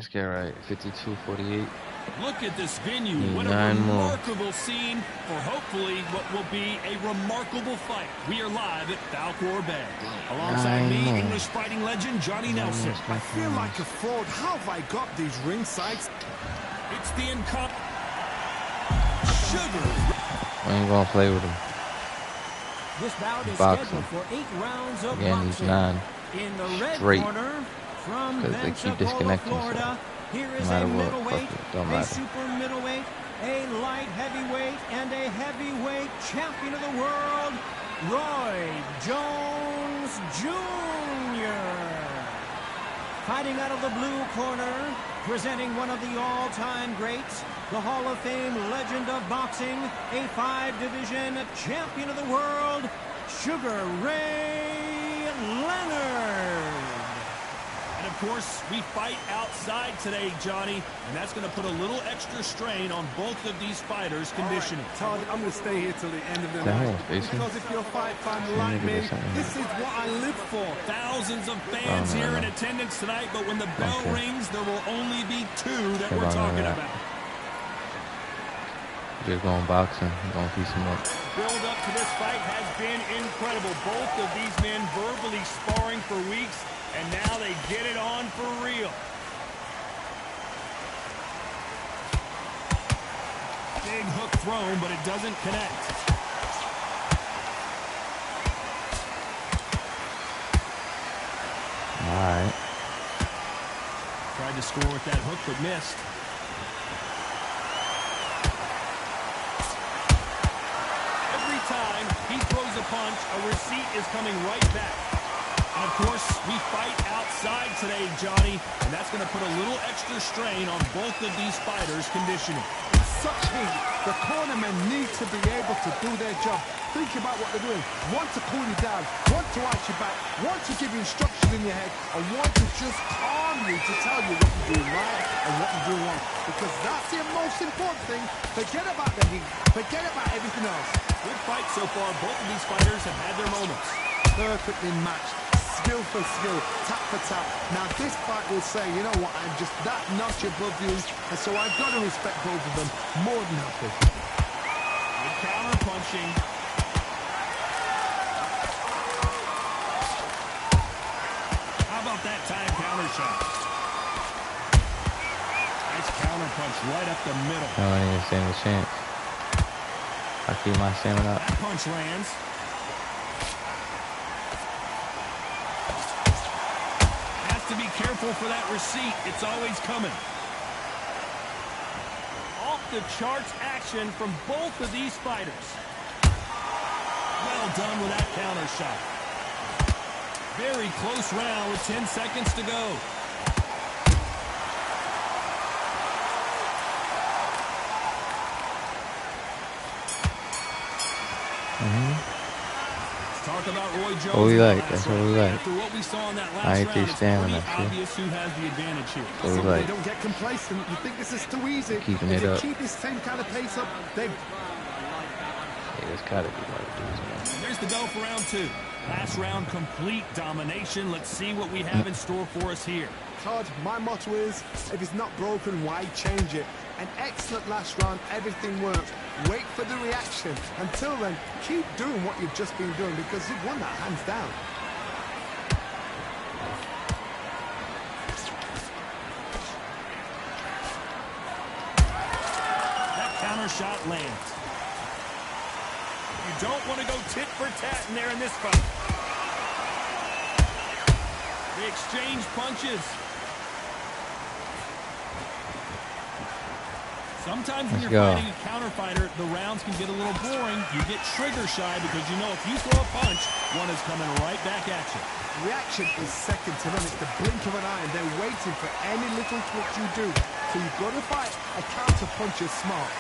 Let's get right. 52-48. Look at this venue. What a 9 more. remarkable scene for hopefully what will be a remarkable fight. We are live at Falcor Bay. Alongside me, English fighting legend Johnny Nelson. I feel like a fraud. How have I got these ring sights? It's the incomparable Sugar. I ain't gonna play with him. This bout is Boxing. scheduled for 8 rounds of Again, he's boxing. 9 In the red straight. corner, from Because they keep Pensacola, disconnecting. Florida, here No is a matter what, middleweight, fuck it, don't a matter. super middleweight, a light heavyweight, and a heavyweight champion of the world, Roy Jones Jr. Fighting out of the blue corner, presenting one of the all-time greats, the Hall of Fame legend of boxing, a 5-division champion of the world, Sugar Ray Leonard. And of course, we fight outside today, Johnny, and that's going to put a little extra strain on both of these fighters' conditioning. Todd, I'm going to stay here till the end of the Damn, night. Jason. Because if you're a fight fan like me, this is what I live for. Thousands of fans no, here no. in attendance tonight, but when the bell Okay. rings, there will only be 2 that Hold we're on, talking hold on. about. Just going boxing. Gonna piece him up. Build up to this fight has been incredible. Both of these men verbally sparring for weeks, and now they get it on for real. Big hook thrown, but it doesn't connect. Alright. Tried to score with that hook, but missed. Every time he throws a punch, a receipt is coming right back. And of course, we fight outside today, Johnny, and that's going to put a little extra strain on both of these fighters' conditioning. Such heat. The cornermen need to be able to do their job. Think about what they're doing. One to cool you down, one to arch your back, one to give you instruction in your head, and one to just calm you to tell you what you're doing right and what you're doing wrong. Because that's the most important thing. Forget about the heat. Forget about everything else. Good fight so far. Both of these fighters have had their moments. Perfectly matched. Skill for skill, tap for tap. Now this fight will say, you know what, I'm just that notch above you, and so I've got to respect both of them more than happy. Good counter punching. How about that time counter shot? Nice counter punch right up the middle. I don't even stand a chance. I keep my stamina up. That punch lands. To be careful for that receipt. It's always coming. Off the charts action from both of these fighters. Well done with that counter shot. Very close round with 10 seconds to go. Talk about Roy Jones. What we like, that's what we like. After what we saw in that last I ain't round, think it's stamina, pretty obvious who has the advantage here. What we So like. they don't get complacent. You think this is too easy. Keeping If it they up. keep this same kind of pace up, they... Yeah, it's gotta be like this, man. There's the go for round 2. Last round, complete domination. Let's see what we have in store for us here. Todd, my motto is, if it's not broken, why change it? An excellent last round, everything worked. Wait for the reaction. Until then, keep doing what you've just been doing because you've won that hands down. That counter shot lands. You don't want to go tit for tat in there in this fight. They exchange punches. Sometimes when Let's you're go. fighting a counter fighter, the rounds can get a little boring. You get trigger shy because you know if you throw a punch, one is coming right back at you. Reaction is second to none. It's the blink of an eye, and they're waiting for any little twitch you do. So you've got to fight a counter puncher smart.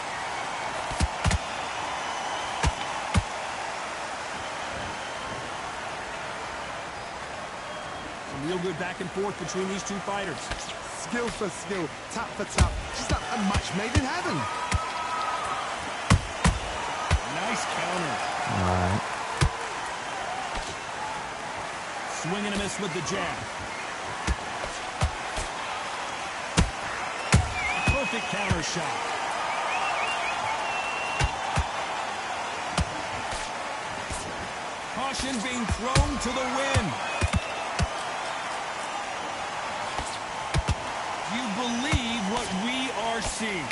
Some real good back and forth between these two fighters. Skill for skill, tap for tap. Just like a match made in heaven. Nice counter. Alright. Swing and a miss with the jab. counter shot. Caution being thrown to the wind. You believe what we are seeing.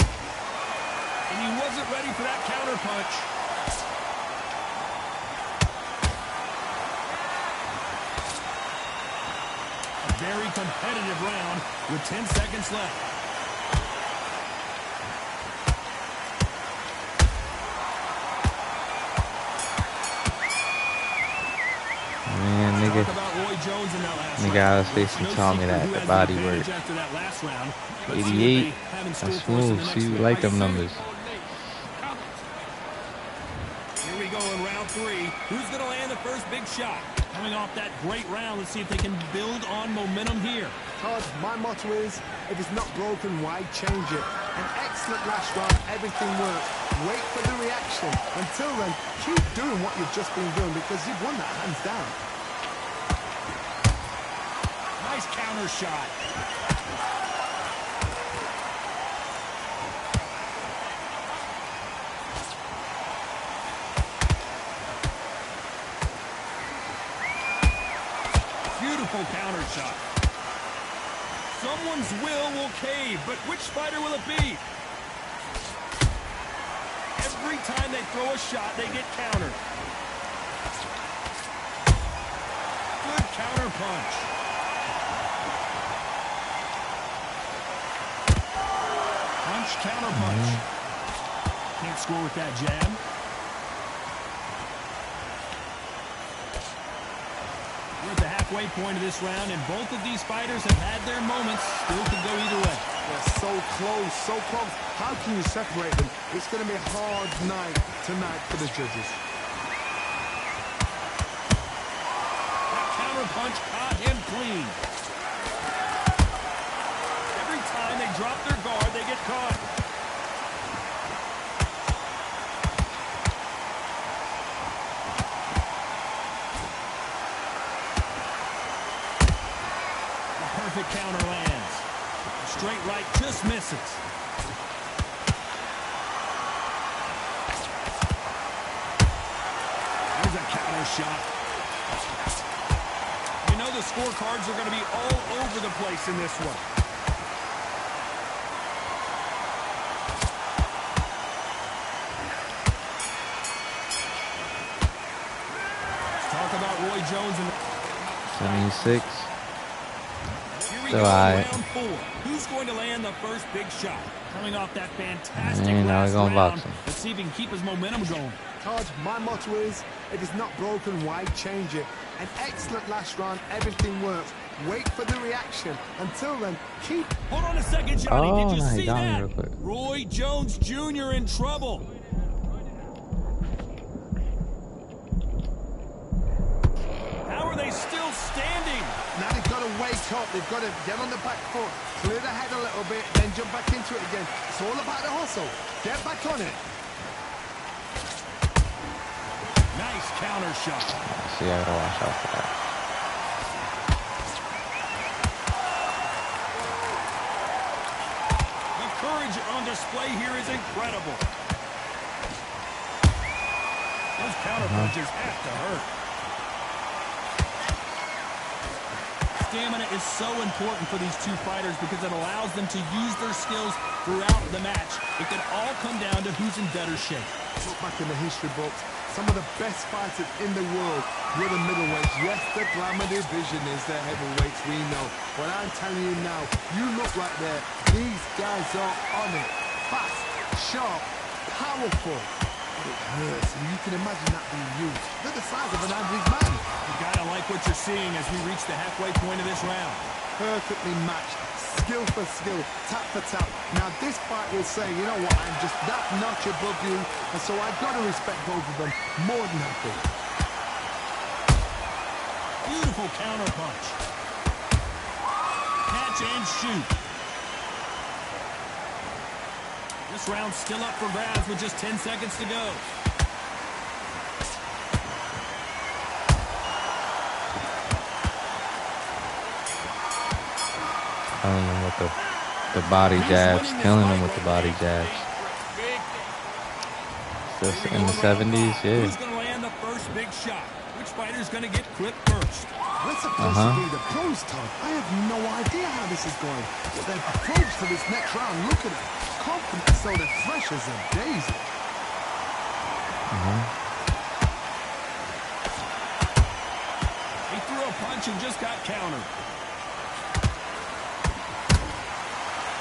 And he wasn't ready for that counter punch. A very competitive round with 10 seconds left. Man, nigga. Nigga, I was facing telling me that the body work. 88. That's smooth. See, you like them numbers. Here we go in round 3. Who's going to land the first big shot? Coming off that great round, let's see if they can build on momentum here. Todd, my motto is, if it's not broken, why change it? An excellent last round, everything works. Wait for the reaction. Until then, keep doing what you've just been doing because you've won that hands down. Nice counter shot. Beautiful counter shot. Someone's will cave, but which fighter will it be? Every time they throw a shot, they get countered. Good counter punch. Punch, counter punch. Can't score with that jab. We're at the halfway point of this round, and both of these fighters have had their moments. Still could go either way. They're so close, so close. How can you separate them? It's going to be a hard night tonight for the judges. That counter punch caught him clean. Every time they drop their guard, they get caught. The perfect counter lands. The straight right just misses. There's a counter shot. You know the scorecards are going to be all over the place in this one. Let's talk about Roy Jones and 76. here we So go, I- round 4. Who's going to land the first big shot? Coming off that fantastic And now last we're going round. boxing. Let's see if he can keep his momentum going. Todd, my motto is, if it's not broken, why change it? An excellent last round, everything works. Wait for the reaction. Until then, keep... Hold on a second, Johnny. Oh, Did you no, he see got me that? real quick. Roy Jones Jr. in trouble. How are they still standing? Now they've got to wake up. They've got to get on the back foot, clear the head a little bit, then jump back into it again. It's all about the hustle. Get back on it. Nice counter shot. See, I gotta watch out for that. The courage on display here is incredible. Those counter punches have to hurt. Stamina is so important for these two fighters because it allows them to use their skills throughout the match. It can all come down to who's in better shape. Look back in the history books. Some of the best fighters in the world were the middleweights. Yes, the glamour division is the heavyweights, we know. But I'm telling you now, you look right there. These guys are on it. Fast, sharp, powerful. It hurts, and you can imagine that being used. They're the size of an average man. You gotta like what you're seeing as we reach the halfway point of this round. Perfectly matched. Skill for skill, tap for tap. Now this fight will say, you know what, I'm just that notch above you, and so I've got to respect both of them more than happy. Beautiful counter punch. Catch and shoot. This round's still up for grabs with just 10 seconds to go. I don't know what the The body jabs, killing him with the body jabs. Still in the 70s, yeah. Who's going to land the first big shot? Which fighter's going to get clipped first? That's supposed to be the pros, Todd. I have no idea how this is going. Their approach to this next round, look at it. Confident as though they're fresh as a daisy. He threw a punch and just got countered.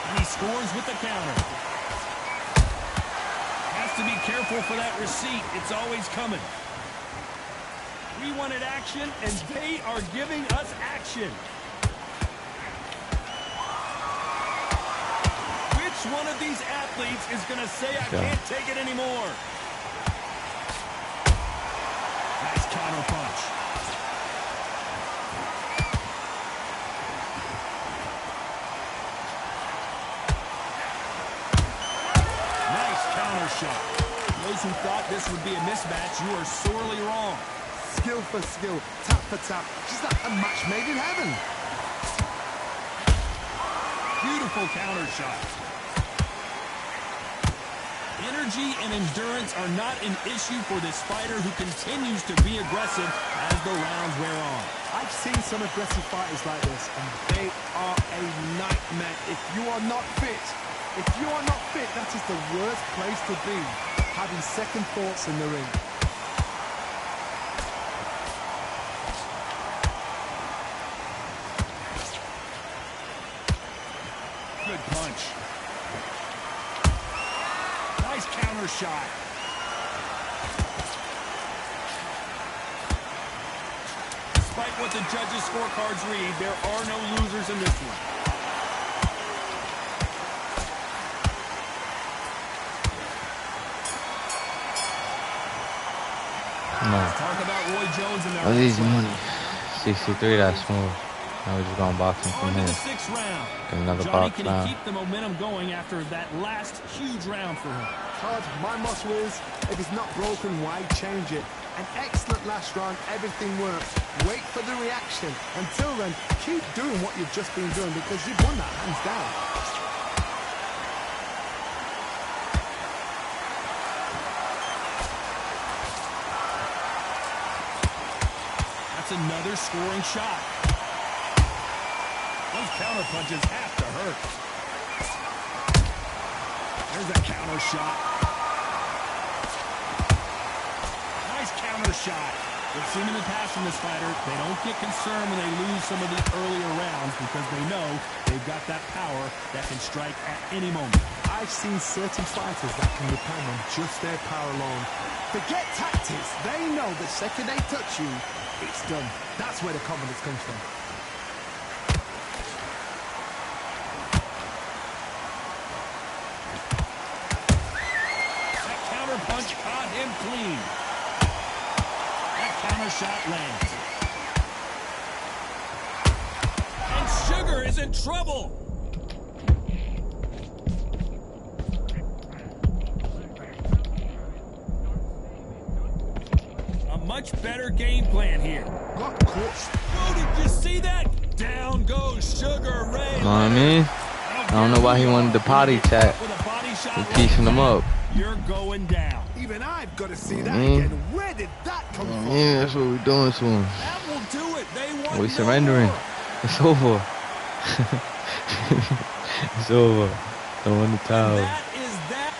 And he scores with the counter. Has to be careful for that receipt. It's always coming. We wanted action, and they are giving us action. Which one of these athletes is going to say, I can't take it anymore? Nice counter punch. Nice counter shot. Those who thought this would be a mismatch, you are sorely wrong. Skill for skill, tap for tap. She's like a match made in heaven. Beautiful counter shot. Energy and endurance are not an issue for this fighter who continues to be aggressive as the rounds wear on. I've seen some aggressive fighters like this, and they are a nightmare. If you are not fit, that is the worst place to be, having second thoughts in the ring. Good punch. Nice counter shot. Despite what the judges' scorecards read, there are no losers in this one. Talk about Roy Jones in What is money? 63, that's smooth. Now we're just going boxing from here. Another box round. Keep the momentum going after that last huge round for him. Todd, my motto is, if it's not broken, why change it? An excellent last round, everything works. Wait for the reaction. Until then, keep doing what you've just been doing because you've won that hands down. That's another scoring shot. Those counter punches have to hurt. There's a counter shot. Nice counter shot. We've seen in the past from this fighter, they don't get concerned when they lose some of the earlier rounds because they know they've got that power that can strike at any moment. I've seen certain fighters that can depend on just their power alone. Forget tactics. They know the second they touch you, it's done. That's where the confidence comes from. That counter punch caught him clean. That counter shot lands. And Sugar is in trouble. Much better game plan here. Got caught. Oh, did you see that? Down goes Sugar Ray. You know what I mean? I don't know why he wanted the potty tap. He's piecing him up. You're going down. Even I've got to see that again. Where did that come from? Yeah, that's what we're doing to him. That will do it. They want We're surrendering. It's over. It's over. Don't want the towel. That is that.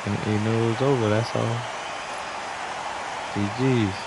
And he knew it was over, that's all. GG's.